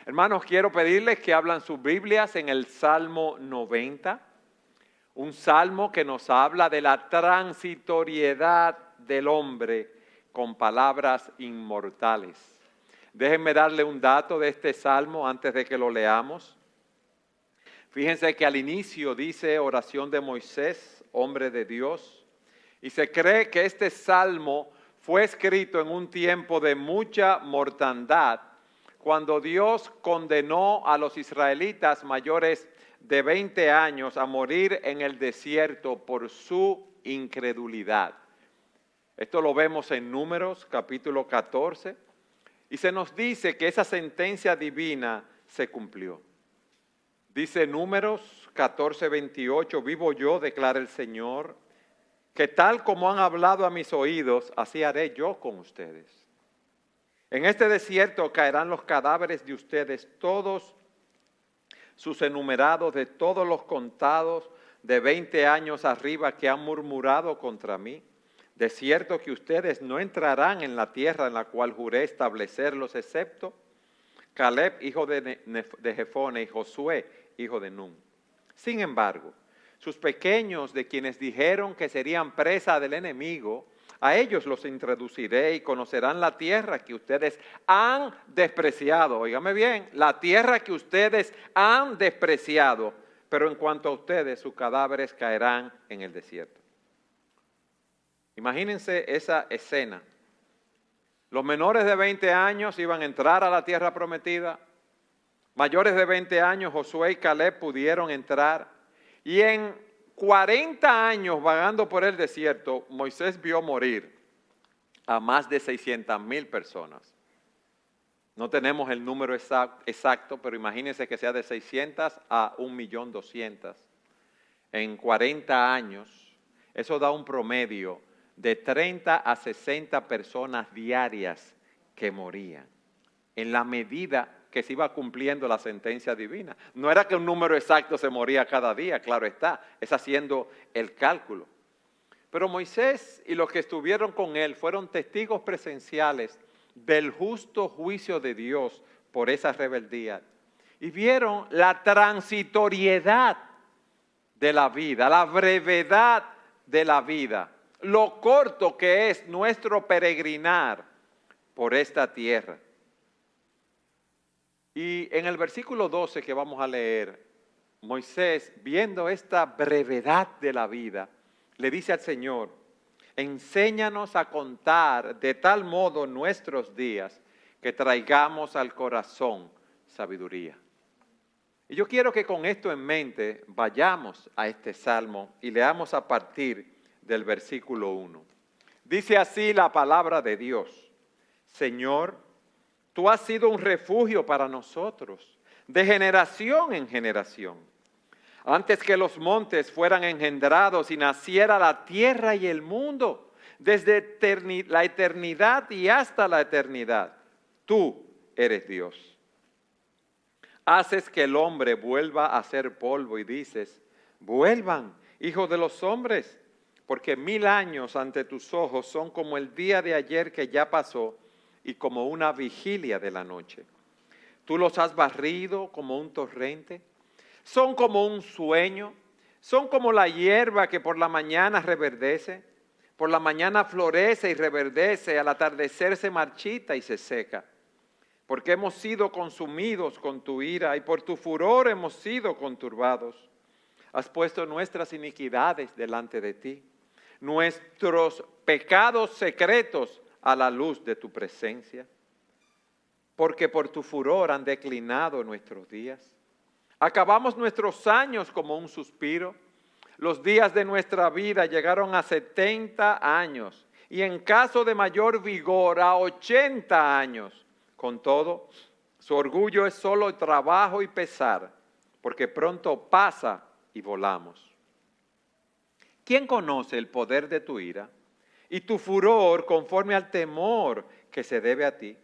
Hermanos, quiero pedirles que abran sus Biblias en el Salmo 90, un salmo que nos habla de la transitoriedad del hombre con palabras inmortales. Déjenme darle un dato de este salmo antes de que lo leamos. Fíjense que al inicio dice oración de Moisés, hombre de Dios, y se cree que este salmo fue escrito en un tiempo de mucha mortandad, cuando Dios condenó a los israelitas mayores de 20 años a morir en el desierto por su incredulidad. Esto lo vemos en Números capítulo 14, y se nos dice que esa sentencia divina se cumplió. Dice Números 14:28, vivo yo, declara el Señor, que tal como han hablado a mis oídos, así haré yo con ustedes. En este desierto caerán los cadáveres de ustedes, todos sus enumerados, de todos los contados de 20 años arriba que han murmurado contra mí. De cierto que ustedes no entrarán en la tierra en la cual juré establecerlos, excepto Caleb, hijo de Jefone, y Josué, hijo de Nun. Sin embargo, sus pequeños, de quienes dijeron que serían presa del enemigo, a ellos los introduciré y conocerán la tierra que ustedes han despreciado. Óigame bien, la tierra que ustedes han despreciado, pero en cuanto a ustedes, sus cadáveres caerán en el desierto. Imagínense esa escena. Los menores de 20 años iban a entrar a la tierra prometida. Mayores de 20 años, Josué y Caleb pudieron entrar. Y en 40 años vagando por el desierto, Moisés vio morir a más de 600,000 personas. No tenemos el número exacto, pero imagínense que sea de 600 a 1.200,000. En 40 años, eso da un promedio de 30 a 60 personas diarias que morían, en la medida que se iba cumpliendo la sentencia divina. No era que un número exacto se moría cada día, claro está, es haciendo el cálculo. Pero Moisés y los que estuvieron con él fueron testigos presenciales del justo juicio de Dios por esa rebeldía. Y vieron la transitoriedad de la vida, la brevedad de la vida, lo corto que es nuestro peregrinar por esta tierra. Y en el versículo 12 que vamos a leer, Moisés, viendo esta brevedad de la vida, le dice al Señor, enséñanos a contar de tal modo nuestros días que traigamos al corazón sabiduría. Y yo quiero que con esto en mente vayamos a este salmo y leamos a partir del versículo 1. Dice así la palabra de Dios, Señor, tú has sido un refugio para nosotros, de generación en generación. Antes que los montes fueran engendrados y naciera la tierra y el mundo, desde la eternidad y hasta la eternidad, tú eres Dios. Haces que el hombre vuelva a ser polvo y dices, vuelvan, hijos de los hombres, porque 1000 años ante tus ojos son como el día de ayer que ya pasó, y como una vigilia de la noche. Tú los has barrido como un torrente, son como un sueño, son como la hierba que por la mañana reverdece, por la mañana florece y reverdece, al atardecer se marchita y se seca. Porque hemos sido consumidos con tu ira y por tu furor hemos sido conturbados. Has puesto nuestras iniquidades delante de ti, nuestros pecados secretos a la luz de tu presencia, porque por tu furor han declinado nuestros días. Acabamos nuestros años como un suspiro. Los días de nuestra vida llegaron a 70 años y en caso de mayor vigor a 80 años. Con todo, su orgullo es solo trabajo y pesar, porque pronto pasa y volamos. ¿Quién conoce el poder de tu ira y tu furor conforme al temor que se debe a ti?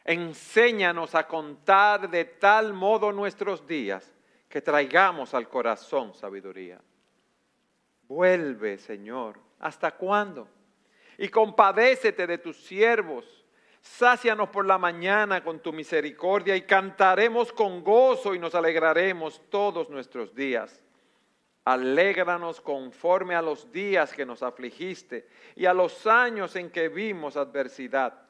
Enséñanos a contar de tal modo nuestros días que traigamos al corazón sabiduría. Vuelve, Señor, ¿hasta cuándo? Y compadécete de tus siervos. Sácianos por la mañana con tu misericordia y cantaremos con gozo y nos alegraremos todos nuestros días. Alégranos conforme a los días que nos afligiste y a los años en que vimos adversidad.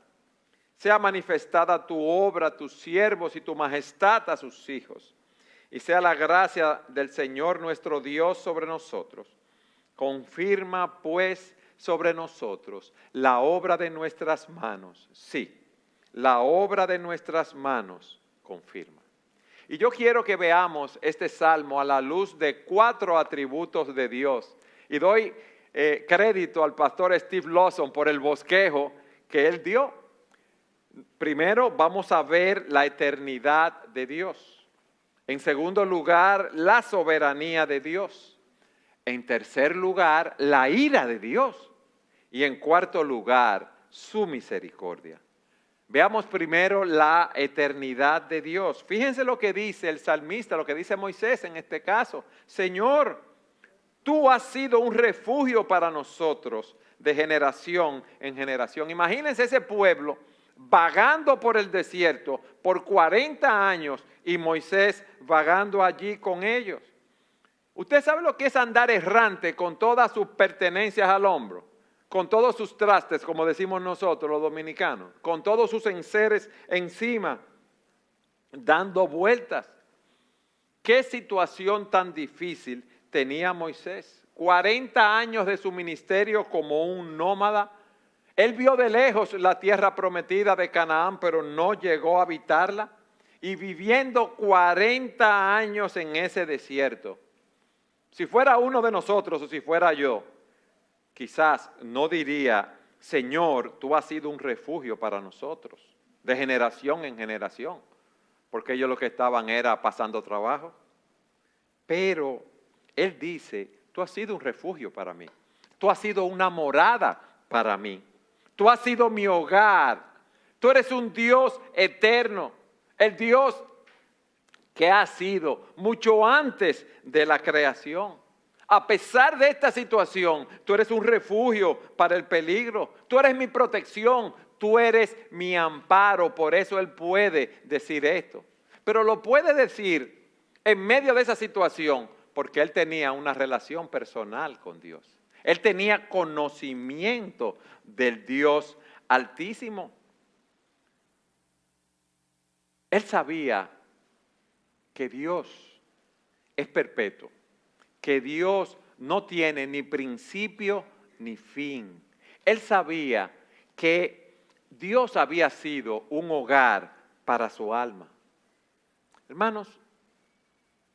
Sea manifestada tu obra a tus siervos y tu majestad a sus hijos. Y sea la gracia del Señor nuestro Dios sobre nosotros. Confirma pues sobre nosotros la obra de nuestras manos. Sí, la obra de nuestras manos confirma. Y yo quiero que veamos este salmo a la luz de 4 atributos de Dios. Y doy crédito al pastor Steve Lawson por el bosquejo que él dio. Primero vamos a ver la eternidad de Dios. En segundo lugar, la soberanía de Dios. En tercer lugar, la ira de Dios. Y en cuarto lugar, su misericordia. Veamos primero la eternidad de Dios. Fíjense lo que dice el salmista, lo que dice Moisés en este caso. Señor, tú has sido un refugio para nosotros de generación en generación. Imagínense ese pueblo vagando por el desierto por 40 años y Moisés vagando allí con ellos. ¿Usted sabe lo que es andar errante con todas sus pertenencias al hombro? Con todos sus trastes, como decimos nosotros los dominicanos, con todos sus enseres encima, dando vueltas. ¿Qué situación tan difícil tenía Moisés? 40 años de su ministerio como un nómada. Él vio de lejos la tierra prometida de Canaán, pero no llegó a habitarla. Y viviendo 40 años en ese desierto. Si fuera uno de nosotros o si fuera yo, quizás no diría, Señor, tú has sido un refugio para nosotros, de generación en generación, porque ellos lo que estaban era pasando trabajo. Pero Él dice, tú has sido un refugio para mí, tú has sido una morada para mí, tú has sido mi hogar, tú eres un Dios eterno, el Dios que ha sido mucho antes de la creación. A pesar de esta situación, tú eres un refugio para el peligro, tú eres mi protección, tú eres mi amparo. Por eso Él puede decir esto. Pero lo puede decir en medio de esa situación porque Él tenía una relación personal con Dios. Él tenía conocimiento del Dios Altísimo. Él sabía que Dios es perpetuo, que Dios no tiene ni principio ni fin. Él sabía que Dios había sido un hogar para su alma. Hermanos,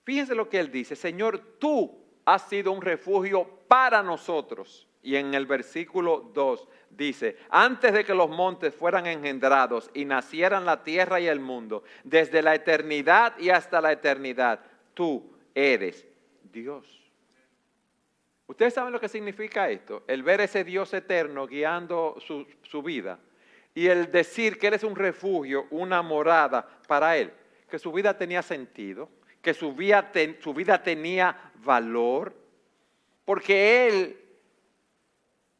fíjense lo que Él dice, Señor, tú has sido un refugio para nosotros. Y en el versículo 2 dice, antes de que los montes fueran engendrados y nacieran la tierra y el mundo, desde la eternidad y hasta la eternidad, tú eres Dios. ¿Ustedes saben lo que significa esto? El ver ese Dios eterno guiando su vida y el decir que Él es un refugio, una morada para Él, que su vida tenía sentido, que su vida tenía valor, porque Él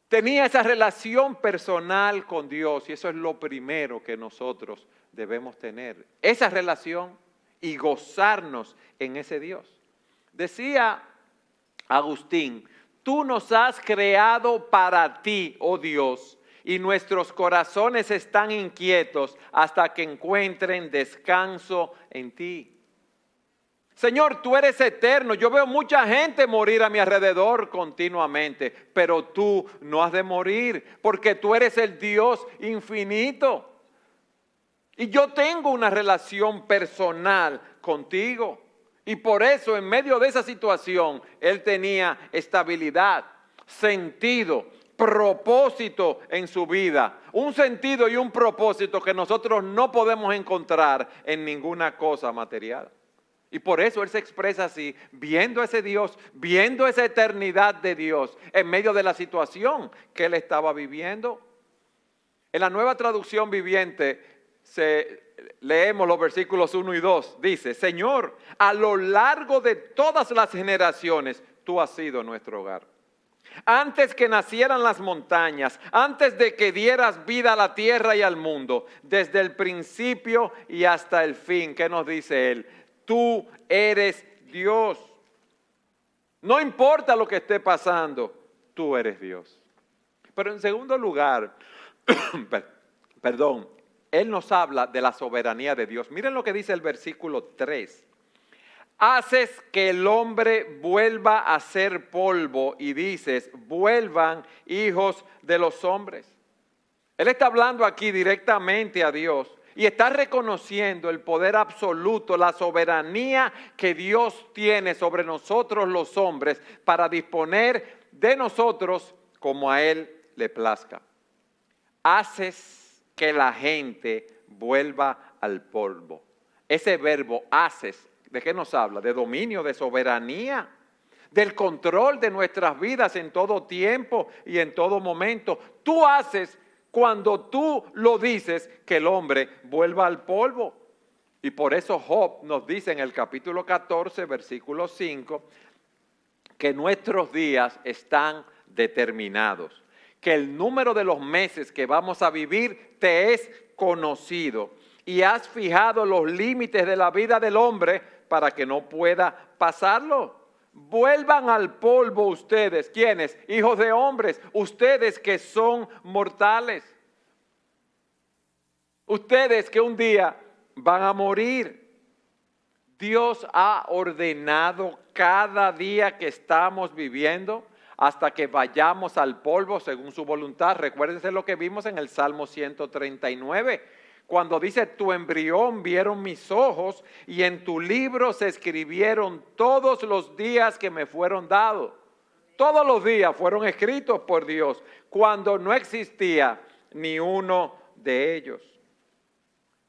tenía esa relación personal con Dios y eso es lo primero que nosotros debemos tener. Esa relación y gozarnos en ese Dios. Decía Agustín, tú nos has creado para ti, oh Dios, y nuestros corazones están inquietos hasta que encuentren descanso en ti. Señor, tú eres eterno. Yo veo mucha gente morir a mi alrededor continuamente, pero tú no has de morir porque tú eres el Dios infinito. Y yo tengo una relación personal contigo. Y por eso en medio de esa situación, Él tenía estabilidad, sentido, propósito en su vida. Un sentido y un propósito que nosotros no podemos encontrar en ninguna cosa material. Y por eso Él se expresa así, viendo a ese Dios, viendo esa eternidad de Dios en medio de la situación que Él estaba viviendo. En la Nueva Traducción Viviente leemos los versículos 1 y 2. Dice, Señor, a lo largo de todas las generaciones, tú has sido nuestro hogar. antes que nacieran las montañas, antes de que dieras vida a la tierra y al mundo, desde el principio y hasta el fin. ¿Qué nos dice él? Tú eres Dios. No importa lo que esté pasando, tú eres Dios. Pero en segundo lugar, perdón, él nos habla de la soberanía de Dios. Miren lo que dice el versículo 3. Haces que el hombre vuelva a ser polvo y dices, vuelvan hijos de los hombres. Él está hablando aquí directamente a Dios y está reconociendo el poder absoluto, la soberanía que Dios tiene sobre nosotros los hombres para disponer de nosotros como a Él le plazca. Haces que la gente vuelva al polvo. Ese verbo haces, ¿de qué nos habla? De dominio, de soberanía, del control de nuestras vidas en todo tiempo y en todo momento. Tú haces cuando tú lo dices que el hombre vuelva al polvo. Y por eso Job nos dice en el capítulo 14, versículo 5, que nuestros días están determinados, que el número de los meses que vamos a vivir te es conocido y has fijado los límites de la vida del hombre para que no pueda pasarlo. Vuelvan al polvo ustedes, ¿quiénes? Hijos de hombres, ustedes que son mortales. Ustedes que un día van a morir. Dios ha ordenado cada día que estamos viviendo hasta que vayamos al polvo según su voluntad. Recuérdense lo que vimos en el Salmo 139. Cuando dice, tu embrión vieron mis ojos y en tu libro se escribieron todos los días que me fueron dados. Todos los días fueron escritos por Dios cuando no existía ni uno de ellos.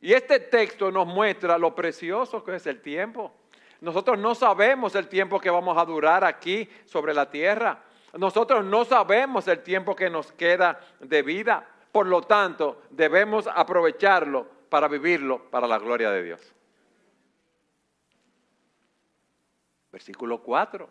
Y este texto nos muestra lo precioso que es el tiempo. Nosotros no sabemos el tiempo que vamos a durar aquí sobre la tierra. Nosotros no sabemos el tiempo que nos queda de vida. Por lo tanto, debemos aprovecharlo para vivirlo para la gloria de Dios. Versículo 4.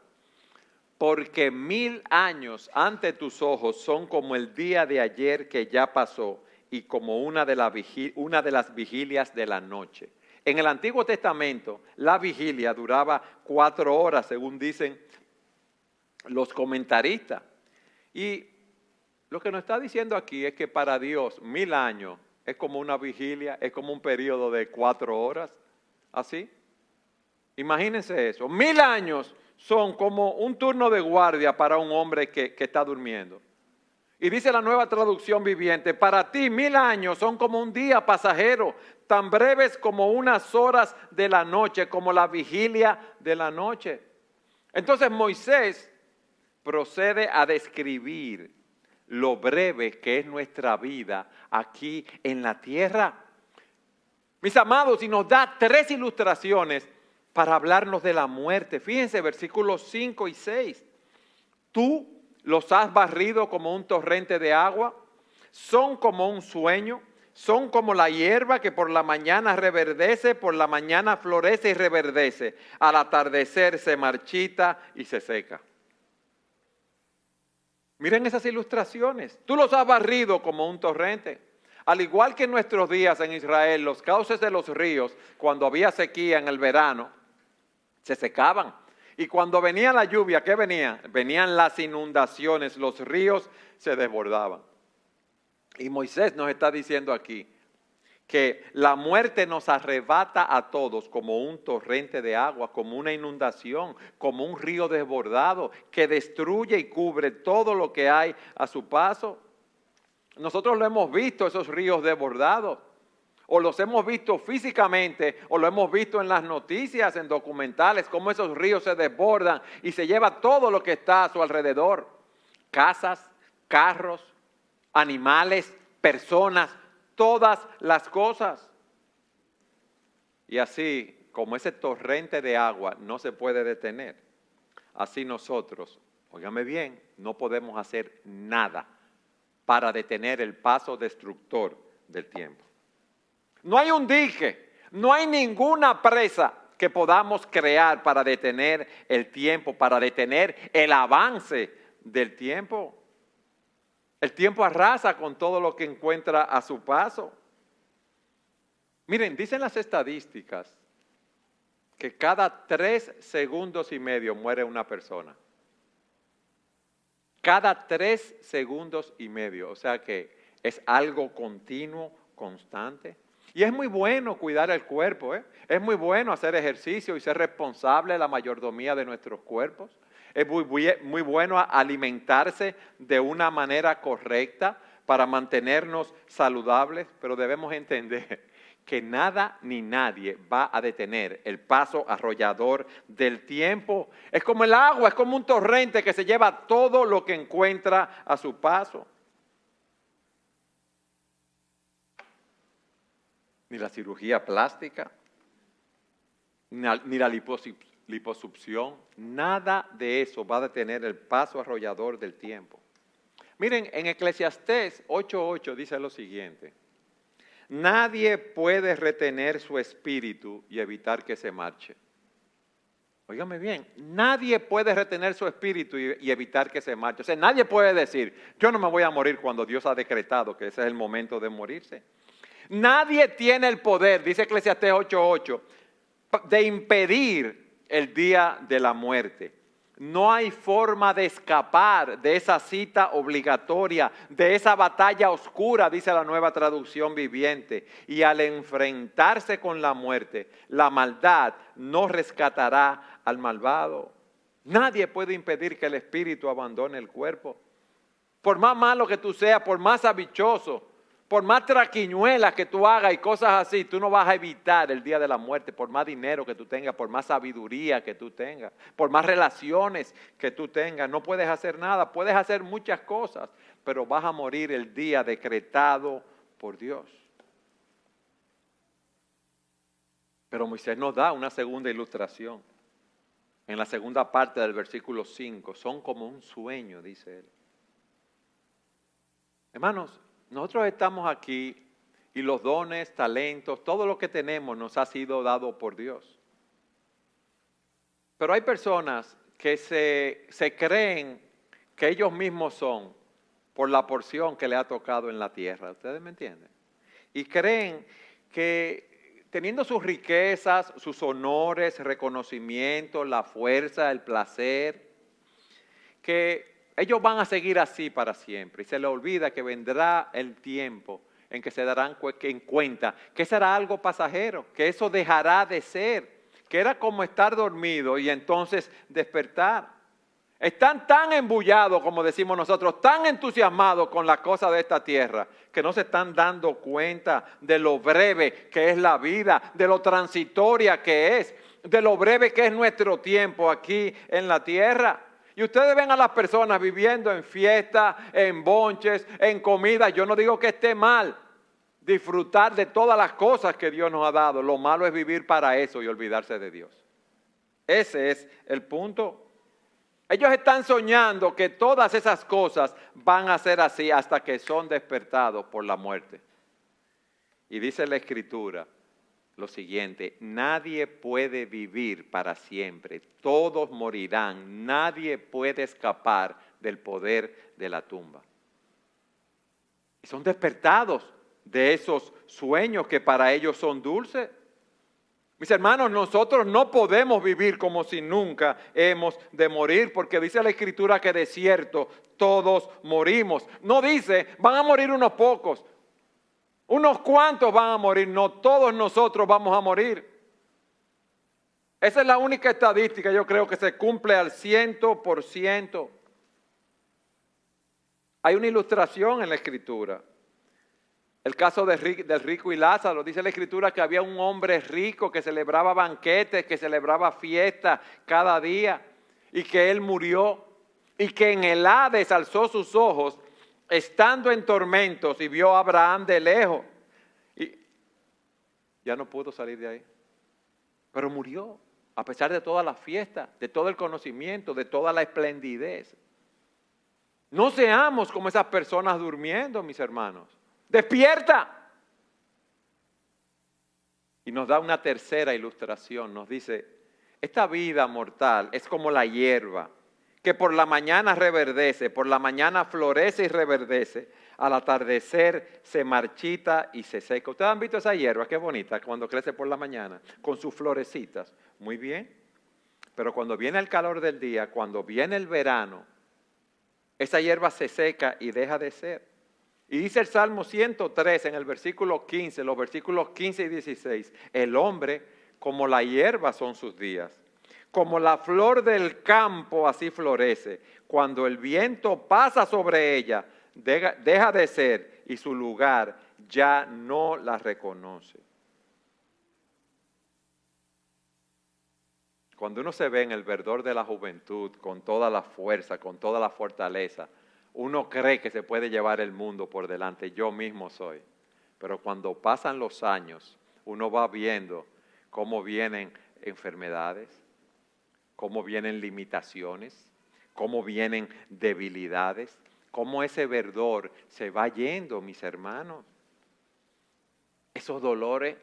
Porque 1000 años ante tus ojos son como el día de ayer que ya pasó y como una de las vigilias de la noche. En el Antiguo Testamento, la vigilia duraba 4 horas, según dicen los comentaristas. Y lo que nos está diciendo aquí es que para Dios 1000 años es como una vigilia, es como un periodo de 4 horas, ¿así? Imagínense eso, 1000 años son como un turno de guardia para un hombre que está durmiendo. Y dice la Nueva Traducción Viviente, para ti 1000 años son como un día pasajero, tan breves como unas horas de la noche, como la vigilia de la noche. Entonces Moisés procede a describir lo breve que es nuestra vida aquí en la tierra. Mis amados, y nos da 3 ilustraciones para hablarnos de la muerte. Fíjense, versículos 5 y 6. Tú los has barrido como un torrente de agua, son como un sueño, son como la hierba que por la mañana reverdece, por la mañana florece y reverdece, al atardecer se marchita y se seca. Miren esas ilustraciones. Tú los has barrido como un torrente. Al igual que en nuestros días en Israel, los cauces de los ríos, cuando había sequía en el verano, se secaban. Y cuando venía la lluvia, ¿qué venía? Venían las inundaciones, los ríos se desbordaban. Y Moisés nos está diciendo aquí que la muerte nos arrebata a todos como un torrente de agua, como una inundación, como un río desbordado que destruye y cubre todo lo que hay a su paso. Nosotros lo hemos visto, esos ríos desbordados, o los hemos visto físicamente, o lo hemos visto en las noticias, en documentales, cómo esos ríos se desbordan y se lleva todo lo que está a su alrededor. Casas, carros, animales, personas, todas las cosas. Y así como ese torrente de agua no se puede detener, así nosotros, óigame bien, no podemos hacer nada para detener el paso destructor del tiempo. No hay un dique, no hay ninguna presa que podamos crear para detener el tiempo, para detener el avance del tiempo. El tiempo arrasa con todo lo que encuentra a su paso. Miren, dicen las estadísticas que cada 3 segundos y medio muere una persona. Cada 3 segundos y medio, o sea que es algo continuo, constante. Y es muy bueno cuidar el cuerpo, ¿eh? Es muy bueno hacer ejercicio y ser responsable de la mayordomía de nuestros cuerpos. Es muy bueno alimentarse de una manera correcta para mantenernos saludables, pero debemos entender que nada ni nadie va a detener el paso arrollador del tiempo. Es como el agua, es como un torrente que se lleva todo lo que encuentra a su paso. Ni la cirugía plástica, ni la liposucción, nada de eso va a detener el paso arrollador del tiempo. Miren, en Eclesiastés 8:8 dice lo siguiente: nadie puede retener su espíritu y evitar que se marche. Óigame bien, nadie puede retener su espíritu y evitar que se marche. O sea, nadie puede decir, yo no me voy a morir cuando Dios ha decretado que ese es el momento de morirse. Nadie tiene el poder, dice Eclesiastés 8:8, de impedir el día de la muerte. No hay forma de escapar de esa cita obligatoria, de esa batalla oscura, dice la Nueva Traducción Viviente. Y al enfrentarse con la muerte, la maldad no rescatará al malvado. Nadie puede impedir que el espíritu abandone el cuerpo. Por más malo que tú seas, por más habichoso, por más traquiñuelas que tú hagas y cosas así, tú no vas a evitar el día de la muerte, por más dinero que tú tengas, por más sabiduría que tú tengas, por más relaciones que tú tengas. No puedes hacer nada, puedes hacer muchas cosas, pero vas a morir el día decretado por Dios. Pero Moisés nos da una segunda ilustración. En la segunda parte del versículo 5, son como un sueño, dice él. Hermanos, nosotros estamos aquí y los dones, talentos, todo lo que tenemos nos ha sido dado por Dios. Pero hay personas que se creen que ellos mismos son por la porción que le ha tocado en la tierra. ¿Ustedes me entienden? Y creen que teniendo sus riquezas, sus honores, reconocimientos, la fuerza, el placer, que ellos van a seguir así para siempre y se les olvida que vendrá el tiempo en que se darán en cuenta que será algo pasajero, que eso dejará de ser, que era como estar dormido y entonces despertar. Están tan embullados, como decimos nosotros, tan entusiasmados con las cosas de esta tierra, que no se están dando cuenta de lo breve que es la vida, de lo transitoria que es, de lo breve que es nuestro tiempo aquí en la tierra. Y ustedes ven a las personas viviendo en fiestas, en bonches, en comida. Yo no digo que esté mal disfrutar de todas las cosas que Dios nos ha dado. Lo malo es vivir para eso y olvidarse de Dios. Ese es el punto. Ellos están soñando que todas esas cosas van a ser así hasta que son despertados por la muerte. Y dice la Escritura lo siguiente: nadie puede vivir para siempre, todos morirán, nadie puede escapar del poder de la tumba. Y son despertados de esos sueños que para ellos son dulces. Mis hermanos, nosotros no podemos vivir como si nunca hemos de morir, porque dice la Escritura que de cierto todos morimos. No dice, van a morir unos pocos. Unos cuantos van a morir, no todos nosotros vamos a morir. Esa es la única estadística, yo creo que se cumple al 100%. Hay una ilustración en la Escritura. El caso del rico y Lázaro, dice la Escritura que había un hombre rico que celebraba banquetes, que celebraba fiestas cada día y que él murió y que en el Hades alzó sus ojos estando en tormentos y vio a Abraham de lejos y ya no pudo salir de ahí, pero murió a pesar de toda la fiesta, de todo el conocimiento, de toda la esplendidez. No seamos como esas personas durmiendo, mis hermanos. ¡Despierta! Y nos da una tercera ilustración, nos dice, esta vida mortal es como la hierba que por la mañana reverdece, por la mañana florece y reverdece, al atardecer se marchita y se seca. ¿Ustedes han visto esa hierba? Qué bonita cuando crece por la mañana, con sus florecitas. Muy bien, pero cuando viene el calor del día, cuando viene el verano, esa hierba se seca y deja de ser. Y dice el Salmo 103 en el versículo 15, los versículos 15 y 16, el hombre como la hierba son sus días. Como la flor del campo así florece. Cuando el viento pasa sobre ella, deja de ser y su lugar ya no la reconoce. Cuando uno se ve en el verdor de la juventud, con toda la fuerza, con toda la fortaleza, uno cree que se puede llevar el mundo por delante. Yo mismo soy. Pero cuando pasan los años, uno va viendo cómo vienen enfermedades, cómo vienen limitaciones, cómo vienen debilidades, cómo ese verdor se va yendo, mis hermanos. Esos dolores,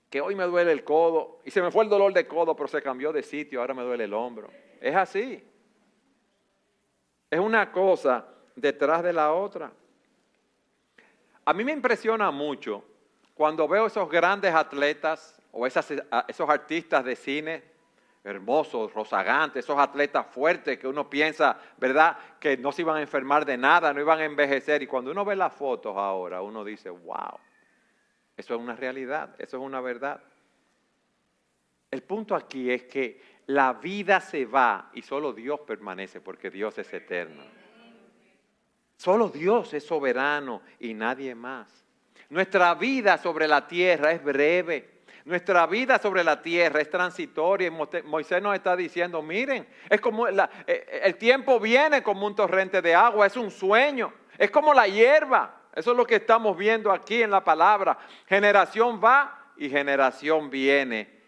que hoy me duele el codo, y se me fue el dolor de codo, pero se cambió de sitio, ahora me duele el hombro. Es así. Es una cosa detrás de la otra. A mí me impresiona mucho cuando veo esos grandes atletas o esos artistas de cine, hermosos, rozagantes, esos atletas fuertes que uno piensa, ¿verdad?, que no se iban a enfermar de nada, no iban a envejecer. Y cuando uno ve las fotos ahora, uno dice, wow, eso es una realidad, eso es una verdad. El punto aquí es que la vida se va y solo Dios permanece porque Dios es eterno. Solo Dios es soberano y nadie más. Nuestra vida sobre la tierra es breve. Nuestra vida sobre la tierra es transitoria y Moisés nos está diciendo, miren, es como el tiempo viene como un torrente de agua, es un sueño, es como la hierba. Eso es lo que estamos viendo aquí en la palabra. Generación va y generación viene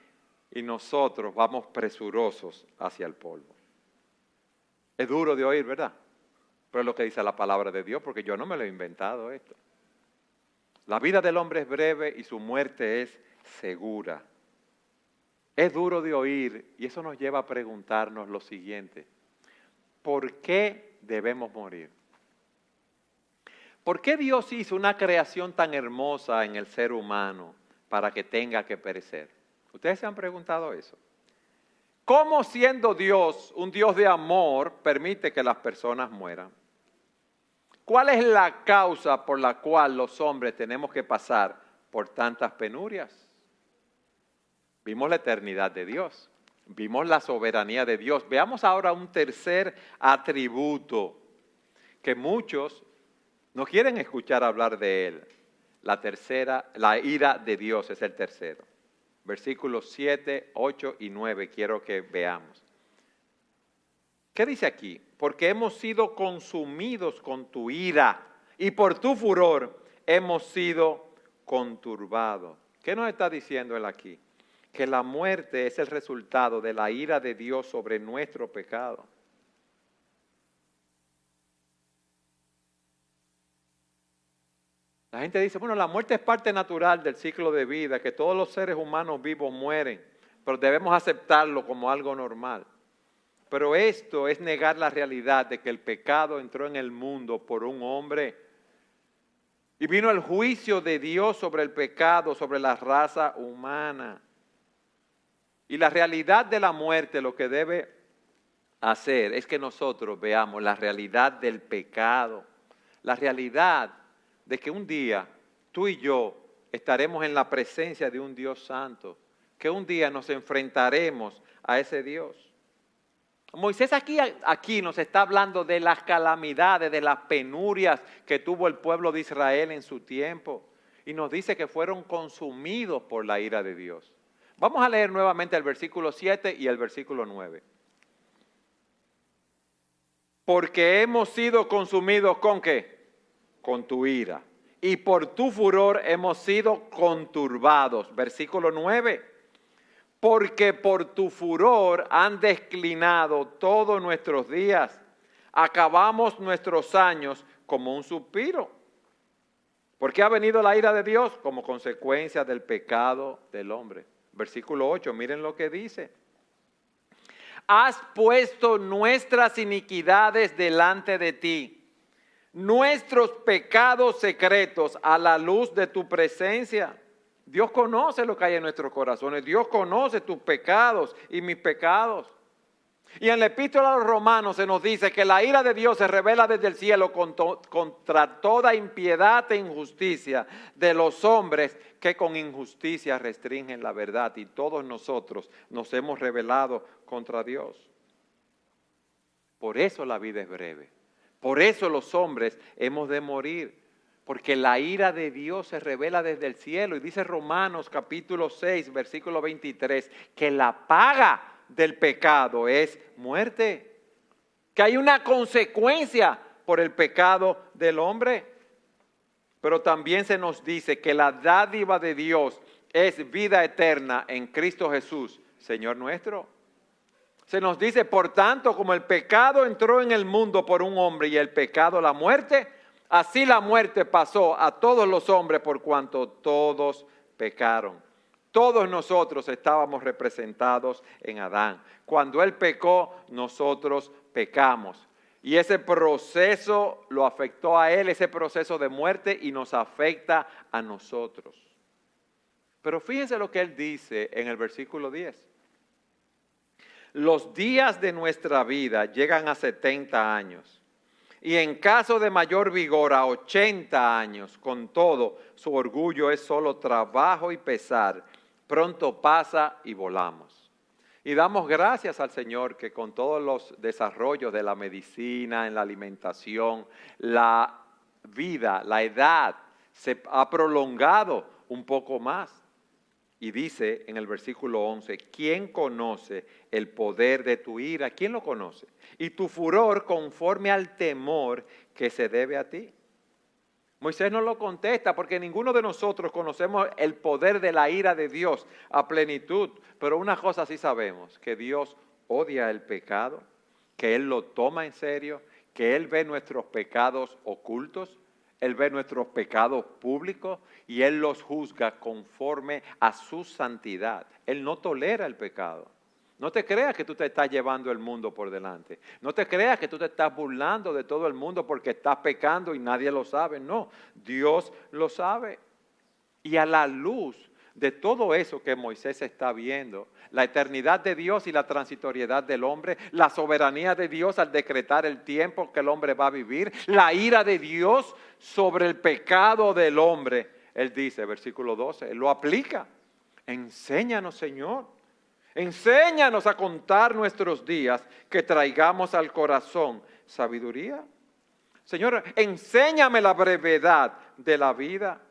y nosotros vamos presurosos hacia el polvo. Es duro de oír, ¿verdad? Pero es lo que dice la palabra de Dios, porque yo no me lo he inventado esto. La vida del hombre es breve y su muerte es segura. Es duro de oír y eso nos lleva a preguntarnos lo siguiente. ¿Por qué debemos morir? ¿Por qué Dios hizo una creación tan hermosa en el ser humano para que tenga que perecer? ¿Ustedes se han preguntado eso? ¿Cómo siendo Dios, un Dios de amor, permite que las personas mueran? ¿Cuál es la causa por la cual los hombres tenemos que pasar por tantas penurias? Vimos la eternidad de Dios, vimos la soberanía de Dios. Veamos ahora un tercer atributo que muchos no quieren escuchar hablar de él. La ira de Dios es el tercero. Versículos 7, 8 y 9 quiero que veamos. ¿Qué dice aquí? Porque hemos sido consumidos con tu ira y por tu furor hemos sido conturbados. ¿Qué nos está diciendo él aquí? Que la muerte es el resultado de la ira de Dios sobre nuestro pecado. La gente dice, bueno, la muerte es parte natural del ciclo de vida, que todos los seres humanos vivos mueren, pero debemos aceptarlo como algo normal. Pero esto es negar la realidad de que el pecado entró en el mundo por un hombre y vino el juicio de Dios sobre el pecado, sobre la raza humana. Y la realidad de la muerte lo que debe hacer es que nosotros veamos la realidad del pecado, la realidad de que un día tú y yo estaremos en la presencia de un Dios santo, que un día nos enfrentaremos a ese Dios. Moisés aquí nos está hablando de las calamidades, de las penurias que tuvo el pueblo de Israel en su tiempo. Y nos dice que fueron consumidos por la ira de Dios. Vamos a leer nuevamente el versículo 7 y el versículo 9. Porque hemos sido consumidos ¿con qué? Con tu ira. Y por tu furor hemos sido conturbados. Versículo 9. Porque por tu furor han declinado todos nuestros días. Acabamos nuestros años como un suspiro. ¿Por qué ha venido la ira de Dios? Como consecuencia del pecado del hombre. Versículo 8, miren lo que dice. Has puesto nuestras iniquidades delante de ti, nuestros pecados secretos a la luz de tu presencia. Dios conoce lo que hay en nuestros corazones. Dios conoce tus pecados y mis pecados. Y en la epístola a los Romanos se nos dice que la ira de Dios se revela desde el cielo contra toda impiedad e injusticia de los hombres que con injusticia restringen la verdad. Y todos nosotros nos hemos rebelado contra Dios. Por eso la vida es breve. Por eso los hombres hemos de morir. Porque la ira de Dios se revela desde el cielo. Y dice Romanos capítulo 6, versículo 23, que la paga del pecado es muerte, que hay una consecuencia por el pecado del hombre, pero también se nos dice que la dádiva de Dios es vida eterna en Cristo Jesús, Señor nuestro. Se nos dice, por tanto, como el pecado entró en el mundo por un hombre y el pecado la muerte, así la muerte pasó a todos los hombres por cuanto todos pecaron. Todos nosotros estábamos representados en Adán. Cuando él pecó, nosotros pecamos. Y ese proceso lo afectó a él, ese proceso de muerte, y nos afecta a nosotros. Pero fíjense lo que él dice en el versículo 10. Los días de nuestra vida llegan a 70 años. Y en caso de mayor vigor a 80 años. Con todo, su orgullo es solo trabajo y pesar. Pronto pasa y volamos. Y damos gracias al Señor que con todos los desarrollos de la medicina, en la alimentación, la vida, la edad se ha prolongado un poco más. Y dice en el versículo 11, ¿quién conoce el poder de tu ira? ¿Quién lo conoce? Y tu furor conforme al temor que se debe a ti. Moisés no lo contesta porque ninguno de nosotros conocemos el poder de la ira de Dios a plenitud. Pero una cosa sí sabemos, que Dios odia el pecado, que Él lo toma en serio, que Él ve nuestros pecados ocultos, Él ve nuestros pecados públicos y Él los juzga conforme a su santidad. Él no tolera el pecado. No te creas que tú te estás llevando el mundo por delante. No te creas que tú te estás burlando de todo el mundo porque estás pecando y nadie lo sabe. No, Dios lo sabe. Y a la luz de todo eso que Moisés está viendo, la eternidad de Dios y la transitoriedad del hombre, la soberanía de Dios al decretar el tiempo que el hombre va a vivir, la ira de Dios sobre el pecado del hombre, él dice, versículo 12, él lo aplica. Enséñanos, Señor. Enséñanos a contar nuestros días, que traigamos al corazón sabiduría. Señor, enséñame la brevedad de la vida.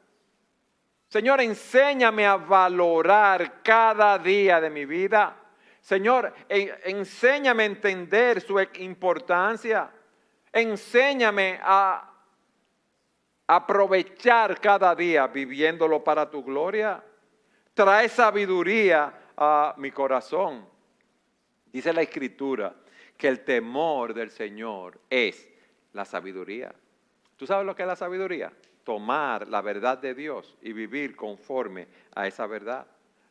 Señor, enséñame a valorar cada día de mi vida. Señor, enséñame a entender su importancia. Enséñame a aprovechar cada día viviéndolo para tu gloria. Trae sabiduría a mi corazón. Dice la Escritura que el temor del Señor es la sabiduría. ¿Tú sabes lo que es la sabiduría? Tomar la verdad de Dios y vivir conforme a esa verdad.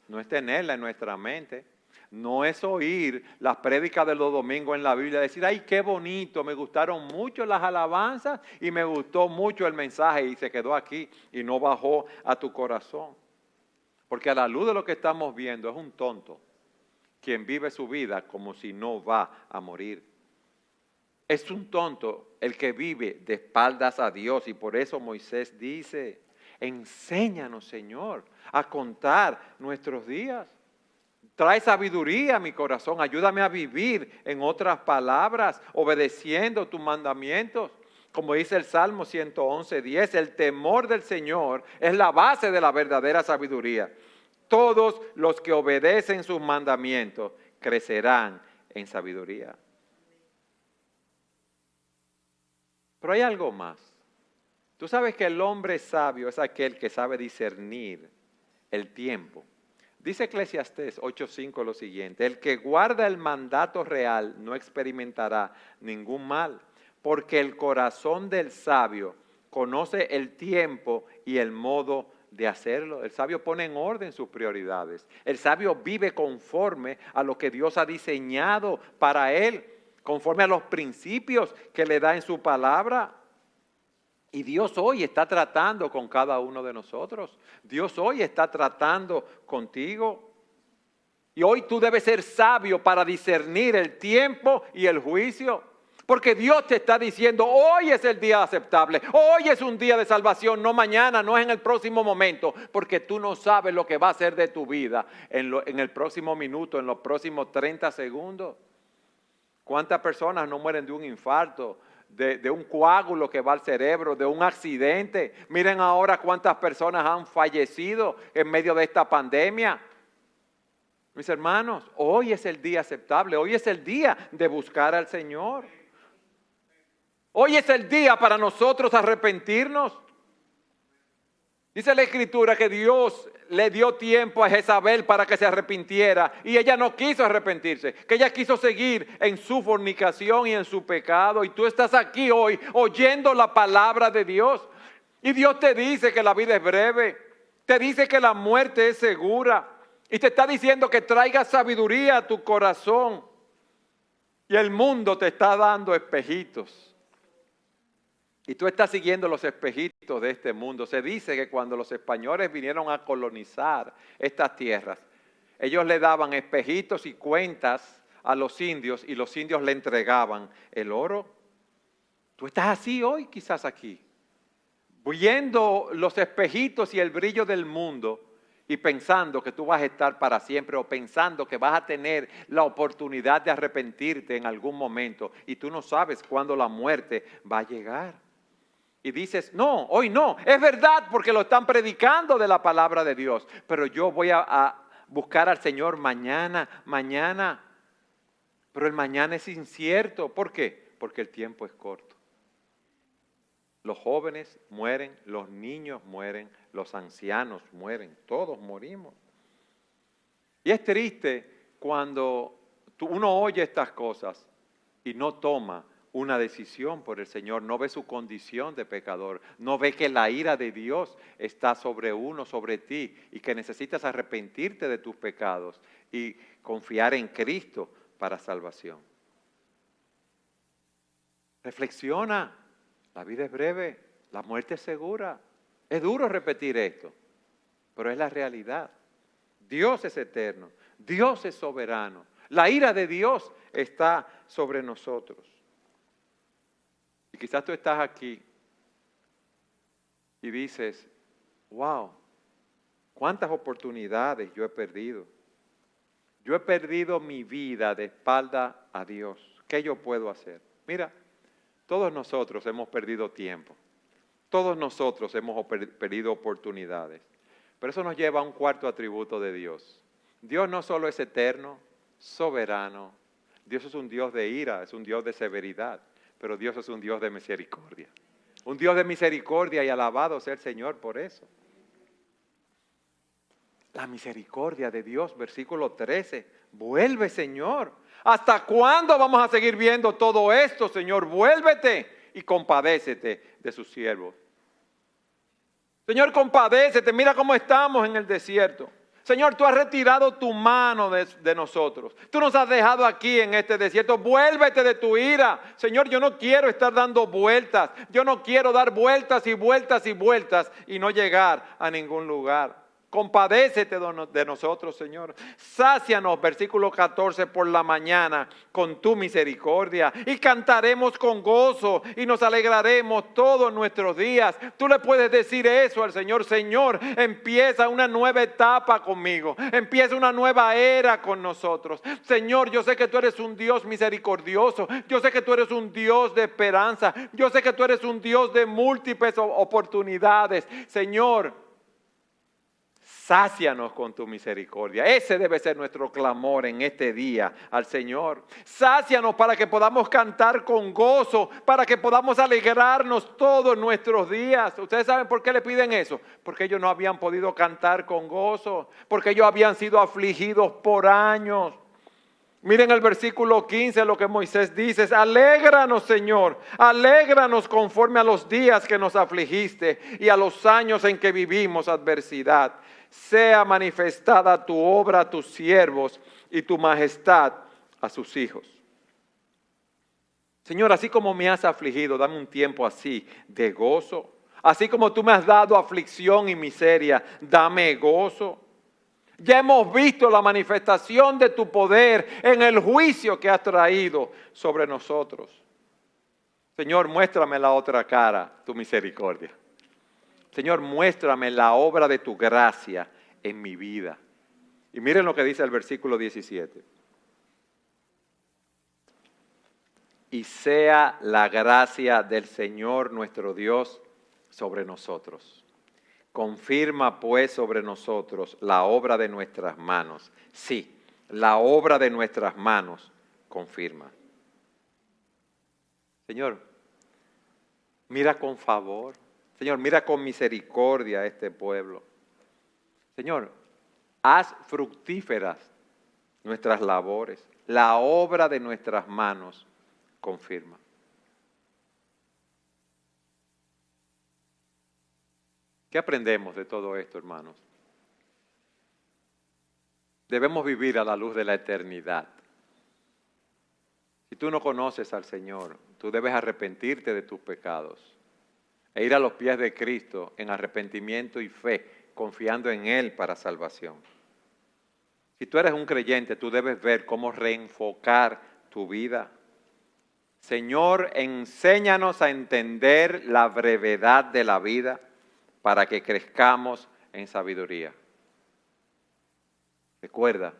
No es tenerla en nuestra mente. No es oír las prédicas de los domingos en la Biblia, decir, ay, qué bonito, me gustaron mucho las alabanzas y me gustó mucho el mensaje y se quedó aquí y no bajó a tu corazón. Porque a la luz de lo que estamos viendo es un tonto quien vive su vida como si no va a morir. Es un tonto el que vive de espaldas a Dios y por eso Moisés dice, enséñanos, Señor, a contar nuestros días. Trae sabiduría a mi corazón, ayúdame a vivir, en otras palabras, obedeciendo tus mandamientos. Como dice el Salmo 111:10, el temor del Señor es la base de la verdadera sabiduría. Todos los que obedecen sus mandamientos crecerán en sabiduría. Pero hay algo más. Tú sabes que el hombre sabio es aquel que sabe discernir el tiempo. Dice Eclesiastés 8:5 lo siguiente, el que guarda el mandato real no experimentará ningún mal, porque el corazón del sabio conoce el tiempo y el modo de hacerlo. El sabio pone en orden sus prioridades. El sabio vive conforme a lo que Dios ha diseñado para él, conforme a los principios que le da en su palabra. Y Dios hoy está tratando con cada uno de nosotros. Dios hoy está tratando contigo. Y hoy tú debes ser sabio para discernir el tiempo y el juicio. Porque Dios te está diciendo, hoy es el día aceptable, hoy es un día de salvación, no mañana, no es en el próximo momento, porque tú no sabes lo que va a ser de tu vida en el próximo minuto, en los próximos 30 segundos. ¿Cuántas personas no mueren de un infarto, de un coágulo que va al cerebro, de un accidente? Miren ahora cuántas personas han fallecido en medio de esta pandemia. Mis hermanos, hoy es el día aceptable, hoy es el día de buscar al Señor. Hoy es el día para nosotros arrepentirnos. Dice la Escritura que Dios le dio tiempo a Jezabel para que se arrepintiera y ella no quiso arrepentirse, que ella quiso seguir en su fornicación y en su pecado. Y tú estás aquí hoy oyendo la palabra de Dios y Dios te dice que la vida es breve, te dice que la muerte es segura y te está diciendo que traigas sabiduría a tu corazón. Y el mundo te está dando espejitos. Y tú estás siguiendo los espejitos de este mundo. Se dice que cuando los españoles vinieron a colonizar estas tierras, ellos le daban espejitos y cuentas a los indios y los indios le entregaban el oro. Tú estás así hoy quizás aquí, viendo los espejitos y el brillo del mundo y pensando que tú vas a estar para siempre o pensando que vas a tener la oportunidad de arrepentirte en algún momento y tú no sabes cuándo la muerte va a llegar. Y dices, no, hoy no, es verdad porque lo están predicando de la palabra de Dios, pero yo voy a buscar al Señor mañana. Pero el mañana es incierto. ¿Por qué? Porque el tiempo es corto. Los jóvenes mueren, los niños mueren, los ancianos mueren, todos morimos. Y es triste cuando uno oye estas cosas y no toma una decisión por el Señor, no ve su condición de pecador, no ve que la ira de Dios está sobre uno, sobre ti, y que necesitas arrepentirte de tus pecados y confiar en Cristo para salvación. Reflexiona, la vida es breve, la muerte es segura. Es duro repetir esto, pero es la realidad. Dios es eterno, Dios es soberano, la ira de Dios está sobre nosotros. Y quizás tú estás aquí y dices, wow, cuántas oportunidades yo he perdido. Yo he perdido mi vida de espalda a Dios. ¿Qué yo puedo hacer? Mira, todos nosotros hemos perdido tiempo. Todos nosotros hemos perdido oportunidades. Pero eso nos lleva a un cuarto atributo de Dios. Dios no solo es eterno, soberano. Dios es un Dios de ira, es un Dios de severidad. Pero Dios es un Dios de misericordia. Un Dios de misericordia y alabado sea el Señor por eso. La misericordia de Dios, versículo 13. Vuelve, Señor. ¿Hasta cuándo vamos a seguir viendo todo esto, Señor? Vuélvete y compadécete de sus siervos. Señor, compadécete. Mira cómo estamos en el desierto. Señor, tú has retirado tu mano de nosotros. Tú nos has dejado aquí en este desierto. Vuélvete de tu ira. Señor, yo no quiero estar dando vueltas. Yo no quiero dar vueltas y vueltas y vueltas y no llegar a ningún lugar. Compadécete de nosotros, Señor. Sácianos, versículo 14, por la mañana con tu misericordia. Y cantaremos con gozo y nos alegraremos todos nuestros días. Tú le puedes decir eso al Señor. Señor, empieza una nueva etapa conmigo. Empieza una nueva era con nosotros. Señor, yo sé que tú eres un Dios misericordioso. Yo sé que tú eres un Dios de esperanza. Yo sé que tú eres un Dios de múltiples oportunidades. Señor, sácianos con tu misericordia. Ese debe ser nuestro clamor en este día al Señor. Sácianos para que podamos cantar con gozo, para que podamos alegrarnos todos nuestros días. ¿Ustedes saben por qué le piden eso? Porque ellos no habían podido cantar con gozo, porque ellos habían sido afligidos por años. Miren el versículo 15, lo que Moisés dice, alégranos, Señor, alégranos conforme a los días que nos afligiste y a los años en que vivimos adversidad. Sea manifestada tu obra a tus siervos y tu majestad a sus hijos. Señor, así como me has afligido, dame un tiempo así de gozo. Así como tú me has dado aflicción y miseria, dame gozo. Ya hemos visto la manifestación de tu poder en el juicio que has traído sobre nosotros. Señor, muéstrame la otra cara, tu misericordia. Señor, muéstrame la obra de tu gracia en mi vida. Y miren lo que dice el versículo 17. Y sea la gracia del Señor nuestro Dios sobre nosotros. Confirma pues sobre nosotros la obra de nuestras manos. Sí, la obra de nuestras manos confirma. Señor, mira con favor. Señor, mira con misericordia a este pueblo. Señor, haz fructíferas nuestras labores. La obra de nuestras manos confirma. ¿Qué aprendemos de todo esto, hermanos? Debemos vivir a la luz de la eternidad. Si tú no conoces al Señor, tú debes arrepentirte de tus pecados e ir a los pies de Cristo en arrepentimiento y fe, confiando en Él para salvación. Si tú eres un creyente, tú debes ver cómo reenfocar tu vida. Señor, enséñanos a entender la brevedad de la vida, para que crezcamos en sabiduría. Recuerda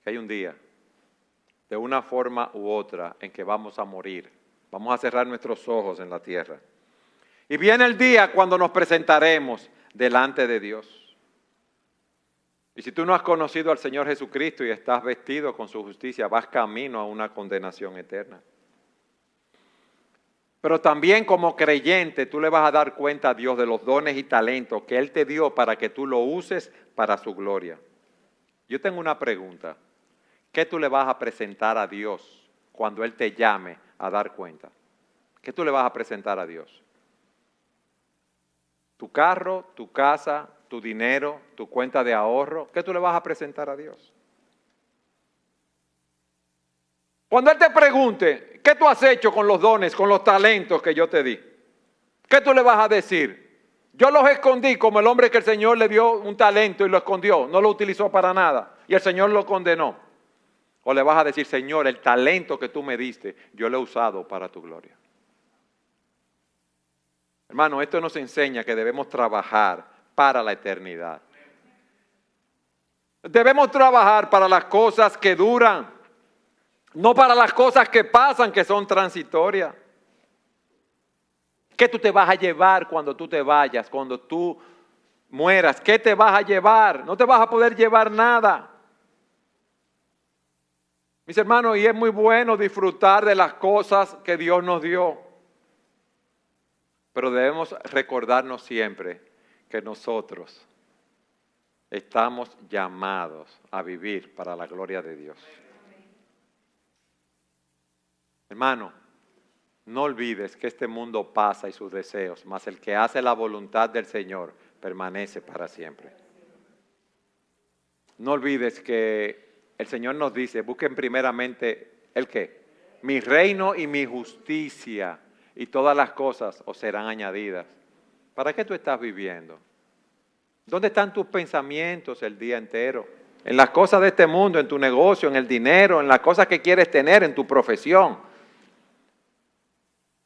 que hay un día, de una forma u otra, en que vamos a morir. Vamos a cerrar nuestros ojos en la tierra. Y viene el día cuando nos presentaremos delante de Dios. Y si tú no has conocido al Señor Jesucristo y estás vestido con su justicia, vas camino a una condenación eterna. Pero también como creyente tú le vas a dar cuenta a Dios de los dones y talentos que Él te dio para que tú lo uses para su gloria. Yo tengo una pregunta. ¿Qué tú le vas a presentar a Dios cuando Él te llame a dar cuenta? ¿Qué tú le vas a presentar a Dios? ¿Tu carro, tu casa, tu dinero, tu cuenta de ahorro? ¿Qué tú le vas a presentar a Dios? Cuando Él te pregunte, ¿qué tú has hecho con los dones, con los talentos que yo te di? ¿Qué tú le vas a decir? Yo los escondí como el hombre que el Señor le dio un talento y lo escondió, no lo utilizó para nada y el Señor lo condenó. O le vas a decir, Señor, el talento que tú me diste, yo lo he usado para tu gloria. Hermano, esto nos enseña que debemos trabajar para la eternidad. Debemos trabajar para las cosas que duran. No para las cosas que pasan, que son transitorias. ¿Qué tú te vas a llevar cuando tú te vayas, cuando tú mueras? ¿Qué te vas a llevar? No te vas a poder llevar nada. Mis hermanos, y es muy bueno disfrutar de las cosas que Dios nos dio. Pero debemos recordarnos siempre que nosotros estamos llamados a vivir para la gloria de Dios. Hermano, no olvides que este mundo pasa y sus deseos, mas el que hace la voluntad del Señor permanece para siempre. No olvides que el Señor nos dice, busquen primeramente, ¿el qué? Mi reino y mi justicia, y todas las cosas os serán añadidas. ¿Para qué tú estás viviendo? ¿Dónde están tus pensamientos el día entero? En las cosas de este mundo, en tu negocio, en el dinero, en las cosas que quieres tener, en tu profesión.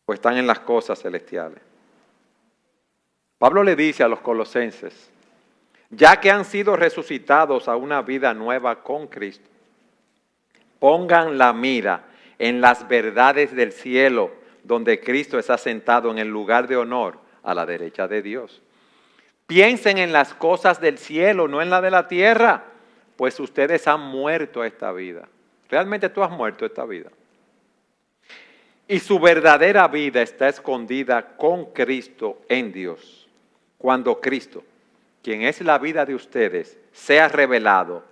O están en las cosas celestiales. Pablo le dice a los colosenses, ya que han sido resucitados a una vida nueva con Cristo, pongan la mira en las verdades del cielo, donde Cristo está sentado en el lugar de honor a la derecha de Dios. Piensen en las cosas del cielo, no en la de la tierra, pues ustedes han muerto a esta vida. ¿Realmente tú has muerto a esta vida? Y su verdadera vida está escondida con Cristo en Dios. Cuando Cristo, quien es la vida de ustedes, sea revelado,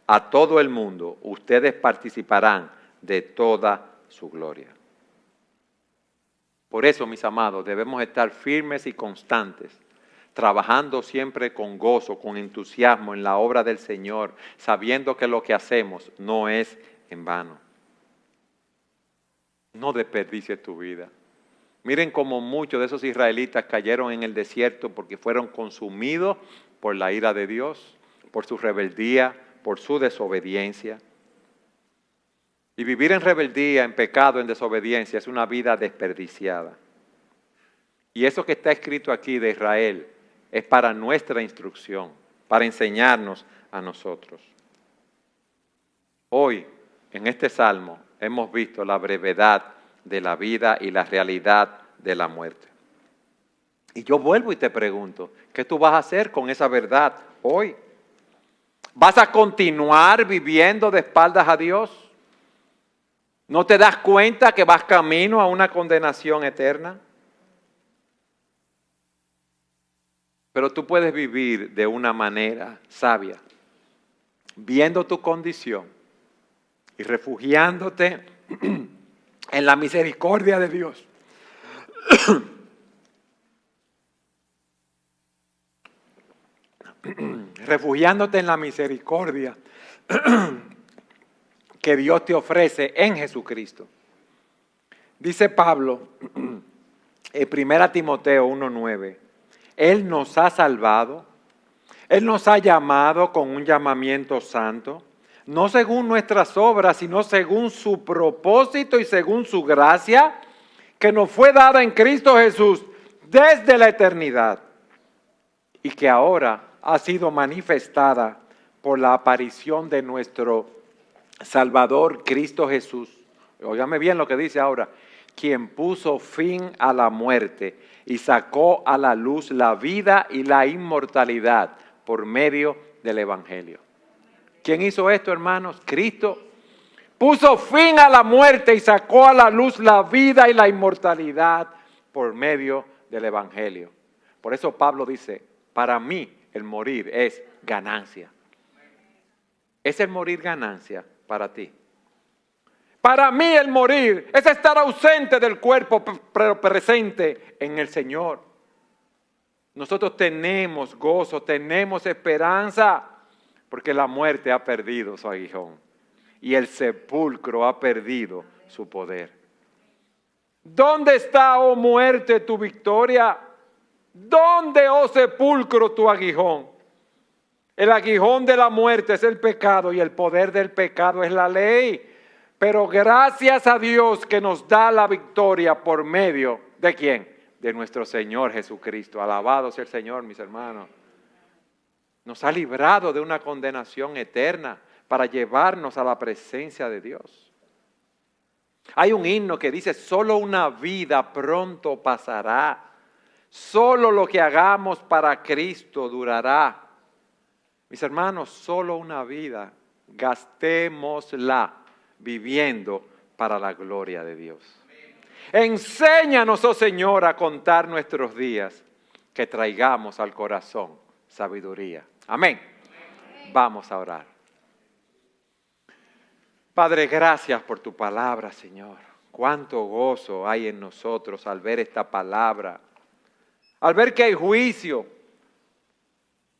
a todo el mundo, ustedes participarán de toda su gloria. Por eso, mis amados, debemos estar firmes y constantes, trabajando siempre con gozo, con entusiasmo en la obra del Señor, sabiendo que lo que hacemos no es en vano. No desperdicies tu vida. Miren cómo muchos de esos israelitas cayeron en el desierto porque fueron consumidos por la ira de Dios, por su rebeldía, por su desobediencia. Y vivir en rebeldía, en pecado, en desobediencia, es una vida desperdiciada. Y eso que está escrito aquí de Israel es para nuestra instrucción, para enseñarnos a nosotros. Hoy, en este salmo, hemos visto la brevedad de la vida y la realidad de la muerte. Y yo vuelvo y te pregunto, ¿qué tú vas a hacer con esa verdad hoy? ¿Vas a continuar viviendo de espaldas a Dios? ¿No te das cuenta que vas camino a una condenación eterna? Pero tú puedes vivir de una manera sabia, viendo tu condición y refugiándote en la misericordia de Dios. Refugiándote en la misericordia que Dios te ofrece en Jesucristo. Dice Pablo en 1 Timoteo 1:9, Él nos ha salvado, Él nos ha llamado con un llamamiento santo, no según nuestras obras, sino según su propósito y según su gracia, que nos fue dada en Cristo Jesús desde la eternidad y que ahora ha sido manifestada por la aparición de nuestro Salvador Cristo Jesús. Óigame bien lo que dice ahora, quien puso fin a la muerte y sacó a la luz la vida y la inmortalidad por medio del Evangelio. ¿Quién hizo esto, hermanos? Cristo. Puso fin a la muerte y sacó a la luz la vida y la inmortalidad por medio del Evangelio. Por eso Pablo dice, para mí el morir es ganancia. ¿Es el morir ganancia para ti? Para mí el morir es estar ausente del cuerpo, pero presente en el Señor. Nosotros tenemos gozo, tenemos esperanza, porque la muerte ha perdido su aguijón y el sepulcro ha perdido su poder. ¿Dónde está, oh muerte, tu victoria? ¿Dónde, oh sepulcro, tu aguijón? El aguijón de la muerte es el pecado y el poder del pecado es la ley. Pero gracias a Dios que nos da la victoria por medio ¿de quién? De nuestro Señor Jesucristo. Alabado sea el Señor, mis hermanos. Nos ha librado de una condenación eterna para llevarnos a la presencia de Dios. Hay un himno que dice, solo una vida pronto pasará. Solo lo que hagamos para Cristo durará. Mis hermanos, solo una vida, gastémosla viviendo para la gloria de Dios. Enséñanos, oh Señor, a contar nuestros días, que traigamos al corazón sabiduría. Amén. Vamos a orar. Padre, gracias por tu palabra, Señor. Cuánto gozo hay en nosotros al ver esta palabra, al ver que hay juicio,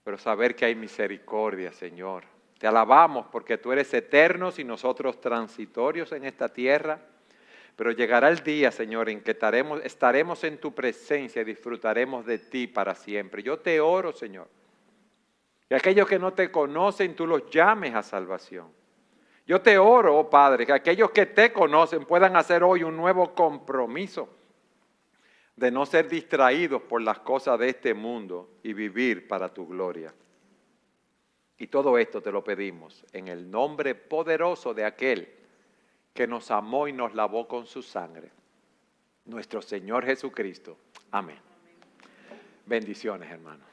pero saber que hay misericordia, Señor. Te alabamos porque tú eres eterno y nosotros transitorios en esta tierra, pero llegará el día, Señor, en que estaremos en tu presencia y disfrutaremos de ti para siempre. Yo te oro, Señor, que aquellos que no te conocen, tú los llames a salvación. Yo te oro, oh Padre, que aquellos que te conocen puedan hacer hoy un nuevo compromiso de no ser distraídos por las cosas de este mundo y vivir para tu gloria. Y todo esto te lo pedimos en el nombre poderoso de aquel que nos amó y nos lavó con su sangre, nuestro Señor Jesucristo. Amén. Bendiciones, hermanos.